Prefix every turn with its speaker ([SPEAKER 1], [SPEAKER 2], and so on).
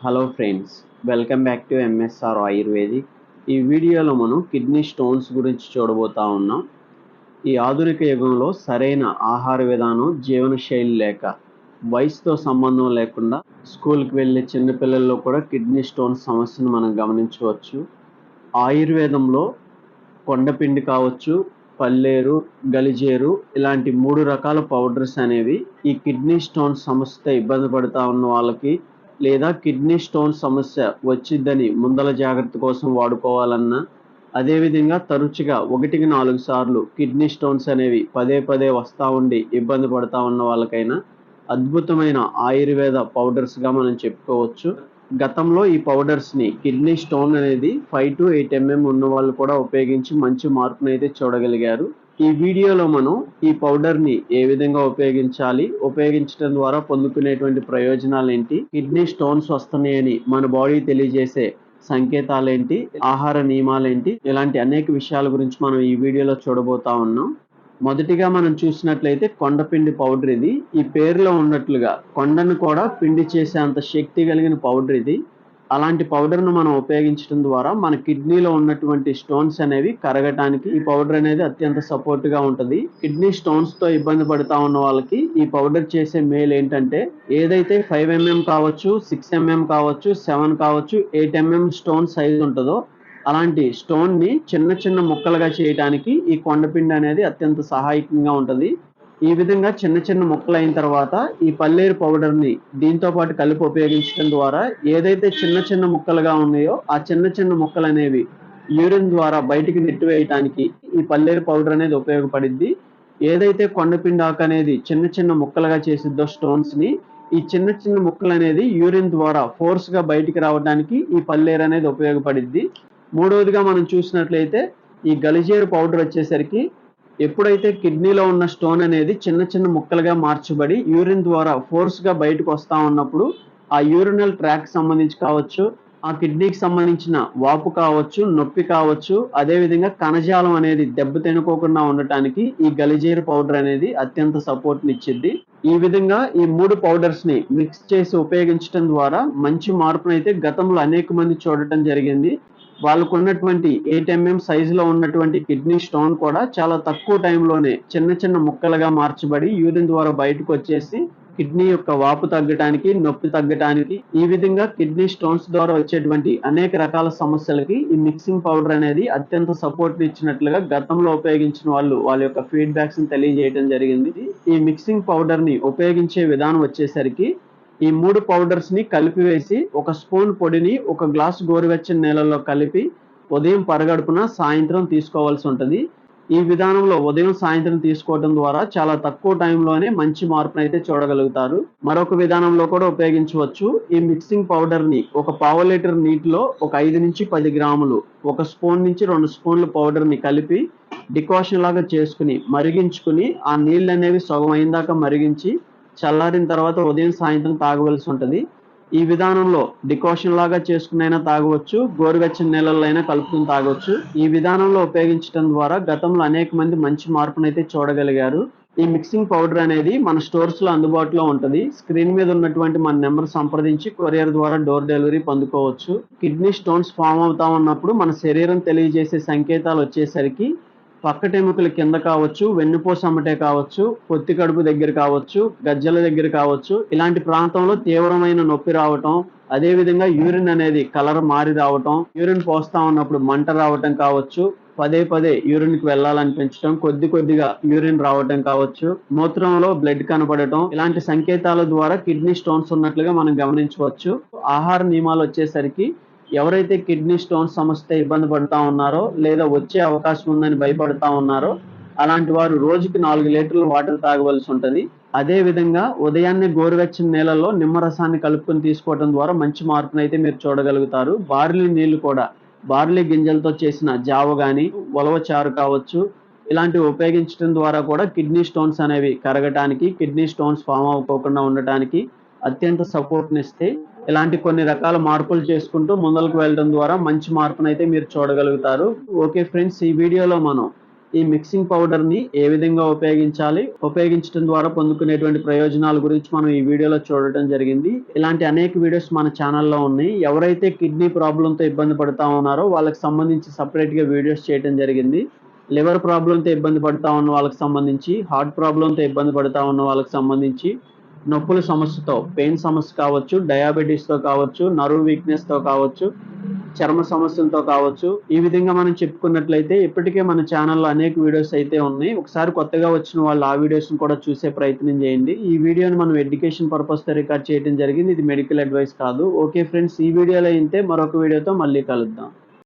[SPEAKER 1] Hello friends, welcome back to MSR ayurvedic. ఈ వీడియోలో మనం కిడ్నీ స్టోన్స్ గురించి చూడబోతా ఉన్నాం. ఈ ఆధునిక యుగంలో సరైన ఆహార విధానం, జీవనశైలి లేక వయసుతో సంబంధం లేకుండా స్కూల్కి వెళ్ళే చిన్నపిల్లల్లో కూడా కిడ్నీ స్టోన్స్ సమస్యను మనం గమనించవచ్చు. ఆయుర్వేదంలో కొండపిండి కావచ్చు, పల్లేరు, గలిజేరు ఇలాంటి 3 రకాల పౌడర్స్ అనేవి ఈ కిడ్నీ స్టోన్స్ సమస్యతో ఇబ్బంది పడుతూ ఉన్న వాళ్ళకి, లేదా కిడ్నీ స్టోన్ సమస్య వచ్చిద్దని ముందల జాగ్రత్త కోసం వాడుకోవాలన్నా, అదేవిధంగా తరచుగా 1-4 సార్లు కిడ్నీ స్టోన్స్ అనేవి పదే పదే వస్తూ ఉండి ఇబ్బంది పడుతూ ఉన్న వాళ్ళకైనా అద్భుతమైన ఆయుర్వేద పౌడర్స్గా మనం చెప్పుకోవచ్చు. గతంలో ఈ పౌడర్స్ని కిడ్నీ స్టోన్ అనేది 5 to 8 mm ఉన్న వాళ్ళు కూడా ఉపయోగించి మంచి మార్పునైతే చూడగలిగారు. ఈ వీడియోలో మనం ఈ పౌడర్ని ఏ విధంగా ఉపయోగించాలి, ఉపయోగించడం ద్వారా పొందుకునేటువంటి ప్రయోజనాలు ఏంటి, కిడ్నీ స్టోన్స్ వస్తున్నాయని మన బాడీ తెలియజేసే సంకేతాలేంటి, ఆహార నియమాలేంటి, ఇలాంటి అనేక విషయాల గురించి మనం ఈ వీడియోలో చూడబోతా ఉన్నాం. మొదటిగా మనం చూసినట్లయితే కొండపిండి పౌడర్ ఇది. ఈ పేరులో ఉన్నట్లుగా కొండను కూడా పిండి చేసేంత శక్తి కలిగిన పౌడర్ ఇది. అలాంటి పౌడర్ను మనం ఉపయోగించడం ద్వారా మన కిడ్నీలో ఉన్నటువంటి స్టోన్స్ అనేవి కరగటానికి ఈ పౌడర్ అనేది అత్యంత సపోర్ట్గా ఉంటుంది. కిడ్నీ స్టోన్స్తో ఇబ్బంది పడుతూ ఉన్న వాళ్ళకి ఈ పౌడర్ చేసే మేలు ఏంటంటే, ఏదైతే 5 mm కావచ్చు, 6 mm కావచ్చు, 7 కావచ్చు, 8 mm స్టోన్ సైజ్ ఉంటుందో అలాంటి స్టోన్ని చిన్న చిన్న ముక్కలుగా చేయడానికి ఈ కొండపిండి అనేది అత్యంత సహాయకంగా ఉంటుంది. ఈ విధంగా చిన్న చిన్న ముక్కలు అయిన తర్వాత ఈ పల్లేరు పౌడర్ని దీంతో పాటు కలిపి ఉపయోగించడం ద్వారా ఏదైతే చిన్న చిన్న ముక్కలుగా ఉన్నాయో ఆ చిన్న చిన్న ముక్కలు అనేవి యూరిన్ ద్వారా బయటికి నెట్టివేయడానికి ఈ పల్లేరు పౌడర్ అనేది ఉపయోగపడిద్ది. ఏదైతే కొండపిండి ఆకు అనేది చిన్న చిన్న ముక్కలుగా చేసిద్దో స్టోన్స్ని, ఈ చిన్న చిన్న ముక్కలు అనేది యూరిన్ ద్వారా ఫోర్స్గా బయటికి రావడానికి ఈ పల్లేరు అనేది ఉపయోగపడిద్ది. మూడవదిగా మనం చూసినట్లయితే ఈ గలిజేరు పౌడర్ వచ్చేసరికి ఎప్పుడైతే కిడ్నీలో ఉన్న స్టోన్ అనేది చిన్న చిన్న ముక్కలుగా మార్చబడి యూరిన్ ద్వారా ఫోర్స్గా బయటకు వస్తూ ఉన్నప్పుడు ఆ యూరినల్ ట్రాక్ సంబంధించి కావచ్చు, ఆ కిడ్నీకి సంబంధించిన వాపు కావచ్చు, నొప్పి కావచ్చు, అదేవిధంగా కణజాలం అనేది దెబ్బతినుకోకుండా ఉండటానికి ఈ గలిజేరు పౌడర్ అనేది అత్యంత సపోర్ట్నిచ్చిద్ది. ఈ విధంగా ఈ 3 పౌడర్స్ని మిక్స్ చేసి ఉపయోగించడం ద్వారా మంచి మార్పునైతే గతంలో అనేక మంది చూడటం జరిగింది. వాళ్ళకు ఉన్నటువంటి 8 mm సైజులో ఉన్నటువంటి కిడ్నీ స్టోన్ కూడా చాలా తక్కువ టైంలోనే చిన్న చిన్న ముక్కలుగా మార్చబడి యూరిన్ ద్వారా బయటకు వచ్చేసి కిడ్నీ యొక్క వాపు తగ్గటానికి, నొప్పి తగ్గటానికి, ఈ విధంగా కిడ్నీ స్టోన్స్ ద్వారా వచ్చేటువంటి అనేక రకాల సమస్యలకి ఈ మిక్సింగ్ పౌడర్ అనేది అత్యంత సపోర్ట్ ఇచ్చినట్లుగా గతంలో ఉపయోగించిన వాళ్ళు వాళ్ళ యొక్క ఫీడ్బ్యాక్స్ ని తెలియజేయడం జరిగింది. ఈ మిక్సింగ్ పౌడర్ ని ఉపయోగించే విధానం వచ్చేసరికి ఈ 3 పౌడర్స్ ని కలిపివేసి 1 స్పూన్ పొడిని 1 గ్లాసు గోరువెచ్చని నీళ్ళల్లో కలిపి ఉదయం పరగడుపున, సాయంత్రం తీసుకోవాల్సి ఉంటుంది. ఈ విధానంలో ఉదయం, సాయంత్రం తీసుకోవడం ద్వారా చాలా తక్కువ టైంలోనే మంచి మార్పునైతే చూడగలుగుతారు. మరొక విధానంలో కూడా ఉపయోగించవచ్చు. ఈ మిక్సింగ్ పౌడర్ ని 1 పావు లీటర్ నీటిలో ఒక 5 నుంచి 10 గ్రాములు, 1 స్పూన్ నుంచి 2 స్పూన్ల పౌడర్ ని కలిపి డికాషన్ లాగా చేసుకుని మరిగించుకుని ఆ నీళ్ళు అనేవి సగం అయిందాక మరిగించి చల్లారిన తర్వాత ఉదయం, సాయంత్రం తాగవలసి ఉంటుంది. ఈ విధానంలో డికాషన్ లాగా చేసుకునైనా తాగవచ్చు, గోరువెచ్చని నీళ్ళల్లో అయినా కలుపుకుని తాగవచ్చు. ఈ విధానంలో ఉపయోగించడం ద్వారా గతంలో అనేక మంది మంచి మార్పునైతే చూడగలిగారు. ఈ మిక్సింగ్ పౌడర్ అనేది మన స్టోర్స్ లో అందుబాటులో ఉంటుంది. స్క్రీన్ మీద ఉన్నటువంటి మన నెంబర్ సంప్రదించి కొరియర్ ద్వారా డోర్ డెలివరీ పొందుకోవచ్చు. కిడ్నీ స్టోన్స్ ఫామ్ అవుతా ఉన్నప్పుడు మన శరీరం తెలియజేసే సంకేతాలు వచ్చేసరికి పక్కటెముకల కింద కావచ్చు, వెన్నుపూస అమ్మటే కావచ్చు, పొత్తి కడుపు దగ్గర కావచ్చు, గజ్జల దగ్గర కావచ్చు, ఇలాంటి ప్రాంతంలో తీవ్రమైన నొప్పి రావటం, అదేవిధంగా యూరిన్ అనేది కలర్ మారి రావటం, యూరిన్ పోస్తా ఉన్నప్పుడు మంట రావటం కావచ్చు, పదే పదే యూరిన్ కి వెళ్ళాలనిపించడం, కొద్దిగా యూరిన్ రావటం కావచ్చు, మూత్రంలో బ్లడ్ కనబడటం, ఇలాంటి సంకేతాల ద్వారా కిడ్నీ స్టోన్స్ ఉన్నట్లుగా మనం గమనించవచ్చు. ఆహార నియమాలు వచ్చేసరికి ఎవరైతే కిడ్నీ స్టోన్ సమస్యతో ఇబ్బంది పడుతూ ఉన్నారో, లేదా వచ్చే అవకాశం ఉందని భయపడుతూ ఉన్నారో అలాంటి వారు రోజుకి 4 లీటర్ల వాటర్ తాగవలసి ఉంటుంది. అదే విధంగా ఉదయాన్నే గోరువెచ్చని నీళ్ళల్లో నిమ్మరసాన్ని కలుపుకొని తీసుకోవడం ద్వారా మంచి మార్పునైతే మీరు చూడగలుగుతారు. బార్లీ నీళ్లు కూడా, బార్లీ గింజలతో చేసిన జావ కానీ, ఉలవ చారు కావచ్చు, ఇలాంటివి ఉపయోగించడం ద్వారా కూడా కిడ్నీ స్టోన్స్ అనేవి కరగటానికి, కిడ్నీ స్టోన్స్ ఫామ్ అవ్వకుండా ఉండటానికి అత్యంత సపోర్ట్నిస్తాయి. ఇలాంటి కొన్ని రకాల మార్పులు చేసుకుంటూ ముందరకు వెళ్ళడం ద్వారా మంచి మార్పునైతే మీరు చూడగలుగుతారు. ఓకే ఫ్రెండ్స్, ఈ వీడియోలో మనం ఈ మిక్సింగ్ పౌడర్ ని ఏ విధంగా ఉపయోగించాలి, ఉపయోగించడం ద్వారా పొందుకునేటువంటి ప్రయోజనాల గురించి మనం ఈ వీడియోలో చూడటం జరిగింది. ఇలాంటి అనేక వీడియోస్ మన ఛానల్లో ఉన్నాయి. ఎవరైతే కిడ్నీ ప్రాబ్లంతో ఇబ్బంది పడతా ఉన్నారో వాళ్ళకి సంబంధించి సపరేట్ గా వీడియోస్ చేయడం జరిగింది. లివర్ ప్రాబ్లంతో ఇబ్బంది పడతా ఉన్న వాళ్ళకి సంబంధించి, హార్ట్ ప్రాబ్లంతో ఇబ్బంది పడతా ఉన్న వాళ్ళకి సంబంధించి, నొప్పుల సమస్యతో, పెయిన్ సమస్య కావచ్చు, డయాబెటీస్తో కావచ్చు, నర్వ్ వీక్నెస్తో కావచ్చు, చర్మ సమస్యలతో కావచ్చు, ఈ విధంగా మనం చెప్పుకున్నట్లయితే ఇప్పటికే మన ఛానల్లో అనేక వీడియోస్ అయితే ఉన్నాయి. ఒకసారి కొత్తగా వచ్చిన వాళ్ళు ఆ వీడియోస్ని కూడా చూసే ప్రయత్నం చేయండి. ఈ వీడియోని మనం ఎడ్యుకేషన్ పర్పస్తో రికార్డ్ చేయడం జరిగింది. ఇది మెడికల్ అడ్వైస్ కాదు. ఓకే ఫ్రెండ్స్, ఈ వీడియోలో అయితే మరొక వీడియోతో మళ్ళీ కలుద్దాం.